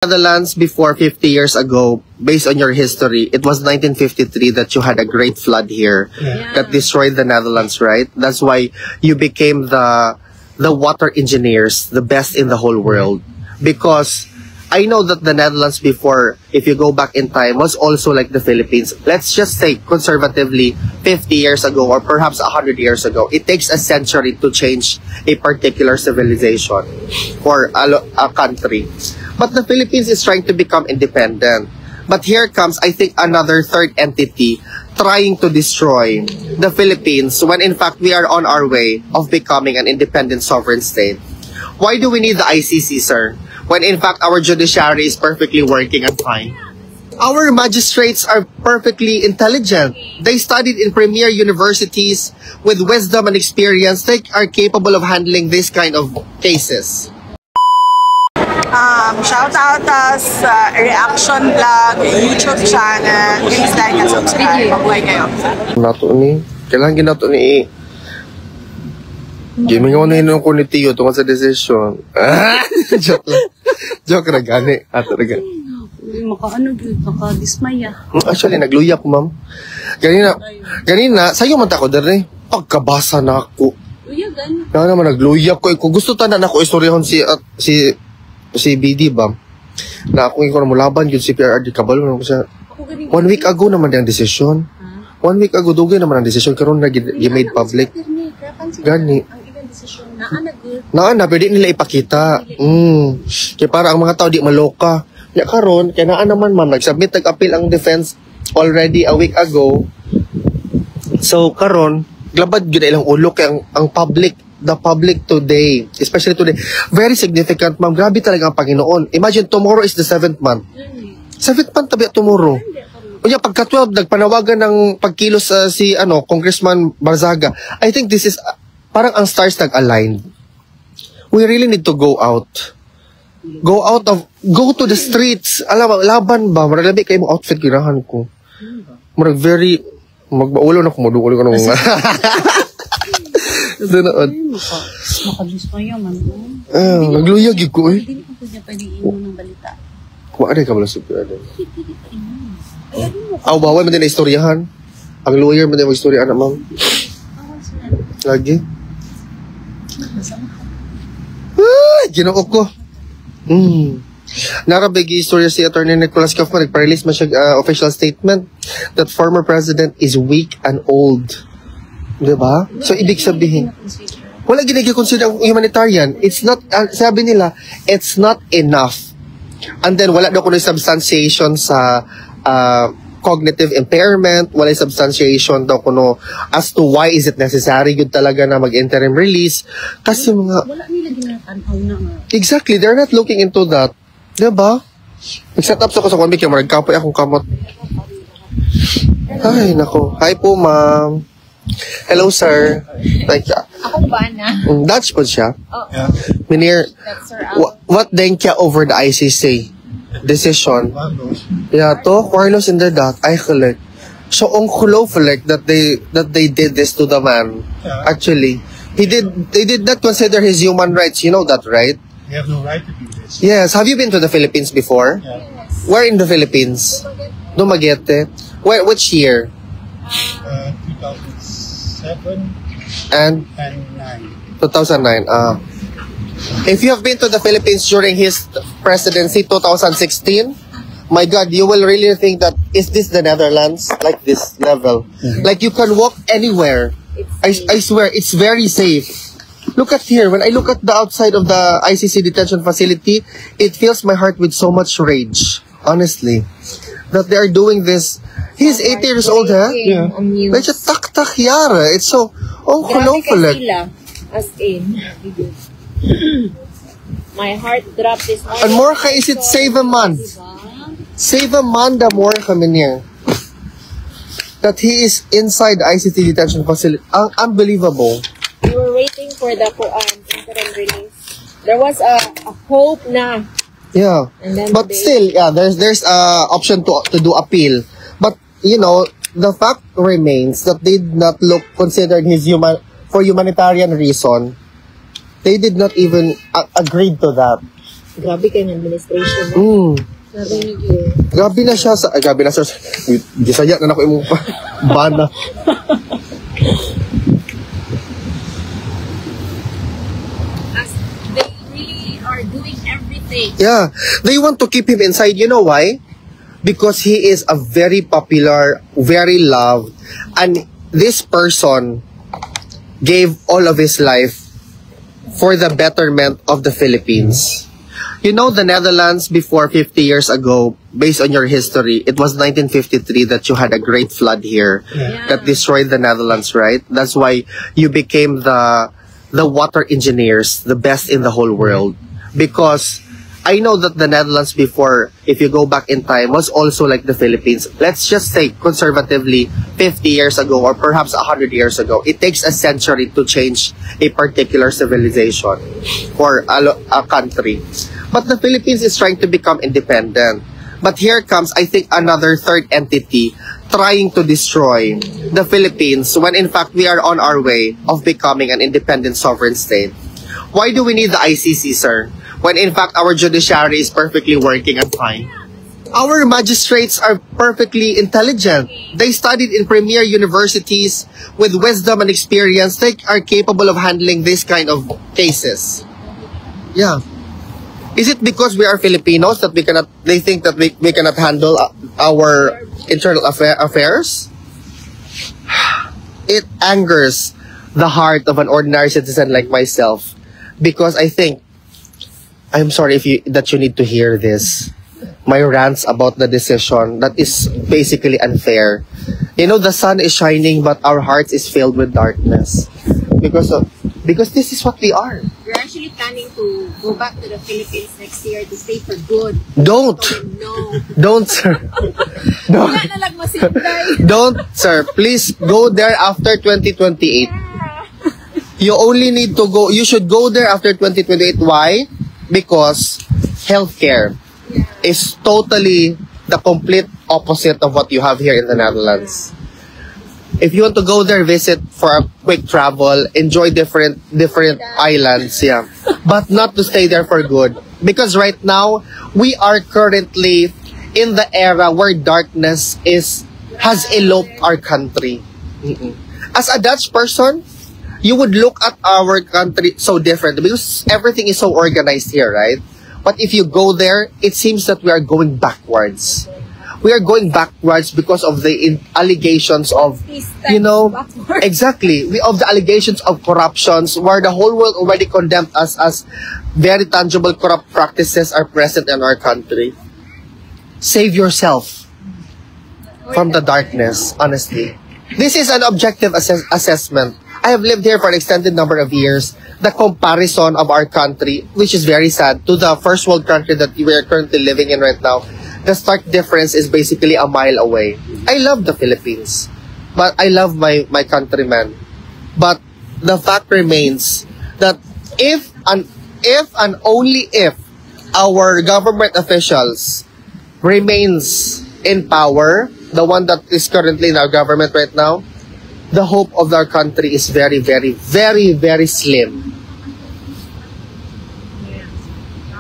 Netherlands before 50 years ago, based on your history, it was 1953 that you had a great flood here that destroyed the Netherlands, right? That's why you became the water engineers, the best in the whole world. Because I know that the Netherlands before, if you go back in time, was also like the Philippines. Let's just say conservatively 50 years ago or perhaps 100 years ago. It takes a century to change a particular civilization or a country. But the Philippines is trying to become independent. But here comes, I think, another third entity trying to destroy the Philippines when in fact we are on our way of becoming an independent sovereign state. Why do we need the ICC, sir? When in fact our judiciary is perfectly working and fine. Our magistrates are perfectly intelligent. They studied in premier universities with wisdom and experience. They are capable of handling this kind of cases. Shout out us reaction vlog, YouTube channel. Please like and subscribe. Mabuhay kayo. Nato ni, kailangan ginato ni Gaming ako na yun ko ni Tio tungkol sa decision. Joke lang. Joke na gani. Ato na gani. Maka-dismaya. Actually, nagluya ko, ma'am. Ganina, sa'yo man tako dere. Pagkabasa na ako. Luya, gani. Kaya naman, nagluya ko. Kung gusto tanan ako, istoryahon si BD ba? Na ako yung mulaban yun si PRRD Kabalo. 1 week ago naman yung decision. 1 week ago, dugay naman ang decision. Karoon na made public. Gani. Na, pwede nila ipakita. Kaya para ang mga tao di maloka. Kaya karon, kaya naan naman ma'am, nag-submit, nag-appeal ang defense already a week ago. So karon, glabad yun ilang ulo kaya ang public, the public today, especially today, very significant ma'am. Grabe talaga ang Panginoon. Imagine, tomorrow is the 7th month. 7th month tabi tomorrow. Kunya pagka 12, nagpanawagan ng pagkilos si Congressman Barzaga. I think this is parang ang stars nag-align. We really need to go out. Go to the streets. Alam mo, laban ba? Marag labi kayo mong outfit ginahan ko. Marag very, magbaulo na kumudukuli ko nung Doon. Maka-dismaya man. Nagluyag yun ko eh. Hindi ko niya pwede ino ng balita. Kuha na ka ba lang super ano? Bawal mo din na istoryahan. Ang lawyer mo din na istoryahan na ma'am. Lagi. Ginoo ko. Narabigi istorya si Attorney Nicholas Kaufman. Nagpa-release man siya official statement that former president is weak and old. Diba? So, ibig sabihin, wala ginag-consider ang humanitarian. It's not, sabi nila, it's not enough. And then, wala daw kuno substantiation sa cognitive impairment, wala substantiation daw kuno as to why is it necessary yun talaga na mag-interim release. Kasi mga... Wala nila ginatanaw na nga. Exactly, they're not looking into that. Diba? Nag-set up sa ko sa one week, maragkapoy akong kamot. Ay, nako. Hi po, ma'am. Hello, sir. Like, Ako ba na? Dutch po siya. Oh. Meneer, what denk je over the ICC decision? Ja, toch? Carlos inderdaad, eigenlijk. So ongelooflijk that they did this to the man. Actually, they did not consider his human rights. You know that, right? They have no right to do this. Yes. Have you been to the Philippines before? Yes. Where in the Philippines? Dumaguete. Which year? 2007 and 9. 2009. If you have been to the Philippines during his presidency, 2016, my God, you will really think that, is this the Netherlands? Like this level. Like you can walk anywhere. I swear, it's very safe. Look at here. When I look at the outside of the ICC detention facility, it fills my heart with so much rage. Honestly. That they are doing this. He's 80 years old, huh? Yeah. Like a tak-tak yara. It's so ongelooflijk. As in, my heart dropped this morning. And morgen is it save a man. Save a man da morgen, meneer. That he is inside the ICT detention facility. Unbelievable. We were waiting for the interim release. There was a hope na. Yeah. And then But still, yeah, there's option to do appeal. But, you know, the fact remains that they did not considered his for humanitarian reason. They did not even agree to that. Grabe kayong administration. Sabi niyo. Grabe na siya sa... grabe na sir. Gisaya na ako yung bana. As they really are doing everything. Yeah. They want to keep him inside. You know why? Because he is a very popular, very loved, and this person gave all of his life for the betterment of the Philippines. You know, the Netherlands before 50 years ago, based on your history, it was 1953 that you had a great flood here that destroyed the Netherlands, right? That's why you became the water engineers, the best in the whole world. Because I know that the Netherlands before, if you go back in time, was also like the Philippines. Let's just say conservatively 50 years ago or perhaps 100 years ago. It takes a century to change a particular civilization or a country. But the Philippines is trying to become independent. But here comes, I think, another third entity trying to destroy the Philippines when in fact we are on our way of becoming an independent sovereign state. Why do we need the ICC, sir? When in fact our judiciary is perfectly working and fine. Our magistrates are perfectly intelligent. They studied in premier universities with wisdom and experience. They are capable of handling this kind of cases. Yeah. Is it because we are Filipinos that we cannot, they think that we cannot handle our internal affairs? It angers the heart of an ordinary citizen like myself because I think, I'm sorry that you need to hear this. My rants about the decision that is basically unfair. You know, the sun is shining but our hearts is filled with darkness. Because this is what we are. We're actually planning to go back to the Philippines next year to stay for good. Don't. No. Don't, sir. Don't. Wala na lang masinday. Don't, sir. Please go there after 2028. You only need to go, you should go there after 2028. Why? Because healthcare is totally the complete opposite of what you have here in the Netherlands. If you want to go there, visit for a quick travel, enjoy different islands, yeah. But not to stay there for good. Because right now, we are currently in the era where darkness has eloped our country. As a Dutch person, you would look at our country so different because everything is so organized here, right? But if you go there, it seems that we are going backwards. We are going backwards because of the allegations of, you know, exactly, of the allegations of corruptions where the whole world already condemned us as very tangible corrupt practices are present in our country. Save yourself from the darkness, honestly. This is an objective assessment. I have lived here for an extended number of years. The comparison of our country, which is very sad, to the first world country that we are currently living in right now, the stark difference is basically a mile away. I love the Philippines, but I love my countrymen. But the fact remains that if and only if our government officials remains in power, the one that is currently in our government right now, the hope of our country is very, very, very, very slim.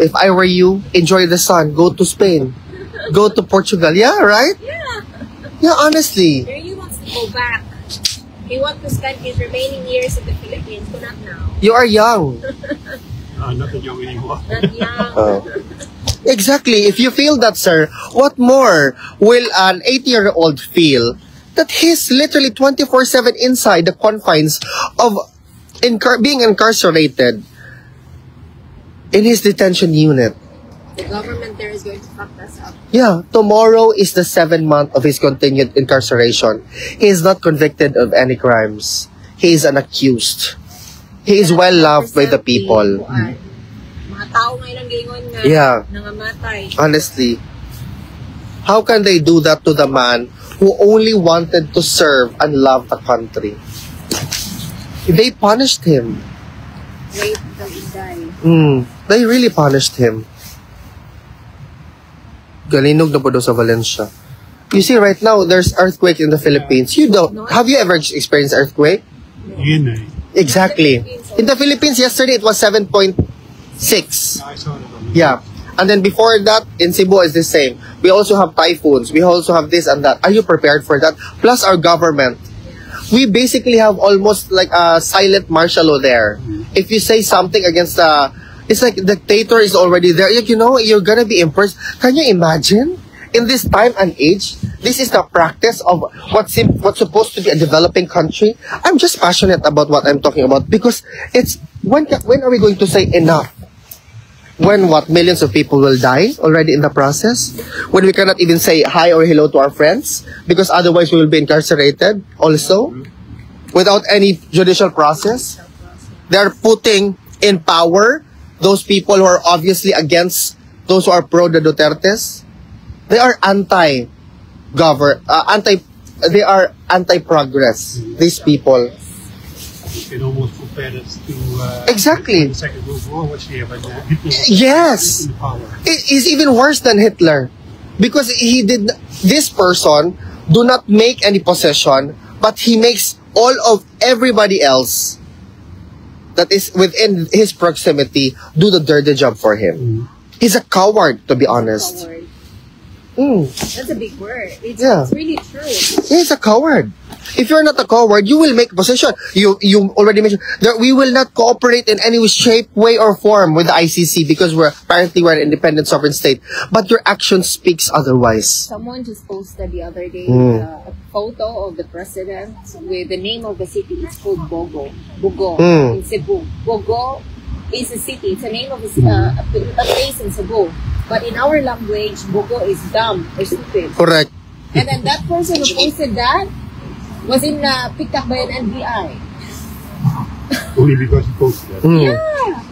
If I were you, enjoy the sun, go to Spain. Go to Portugal. Yeah, right? Yeah. Yeah, honestly. He really wants to go back. He wants to spend his remaining years in the Philippines, but not now. You are young. Not that young anymore. Not young. Exactly. If you feel that, sir, what more will an 80-year-old feel that he's literally 24/7 inside the confines of being incarcerated in his detention unit? The government there is going to fuck us up. Yeah, tomorrow is the 7th month of his continued incarceration. He is not convicted of any crimes. He is an accused. He is well loved by the people. Mga tao ngayon ang gingon nga Yeah. nangamatay. Honestly, how can they do that to the man who only wanted to serve and love the country? They punished him. Wait till he die. They really punished him. Galinog na po daw sa Valencia. You see, right now, there's earthquake in the Philippines. You don't. Have you ever experienced earthquake? Yun eh. Exactly. In the Philippines, yesterday, it was 7.6. I saw it on Yeah. And then before that, in Cebu is the same. We also have typhoons. We also have this and that. Are you prepared for that? Plus our government. We basically have almost like a silent martial law there. If you say something against it's like the dictator is already there. You know, you're gonna be impressed. Can you imagine? In this time and age, this is the practice of what's supposed to be a developing country. I'm just passionate about what I'm talking about because it's when are we going to say enough? When what millions of people will die already in the process? When we cannot even say hi or hello to our friends because otherwise we will be incarcerated also without any judicial process. They're putting in power those people who are obviously against those who are pro the Dutertes. They are they are anti-progress, these people. You can almost compare it to Exactly. the Second World War, which they have Hitler was Yes. in power. It is even worse than Hitler because this person do not make any possession, but he makes all of everybody else that is within his proximity do the dirty job for him. He's a coward, to be honest. Coward. Mm. That's a big word. It's really true. He's a coward. If you're not a coward, you will make possession. You already mentioned that we will not cooperate in any shape, way, or form with the ICC because we're an independent sovereign state. But your action speaks otherwise. Someone just posted the other day a photo of the president with the name of the city. It's called Bogo. Bogo in Cebu. Bogo is a city. It's a name of a place in Cebu. But in our language, Bogo is dumb or stupid. Correct. And then that person who posted that was in picked up by an NBI. Only because he posted that. Mm. Yeah.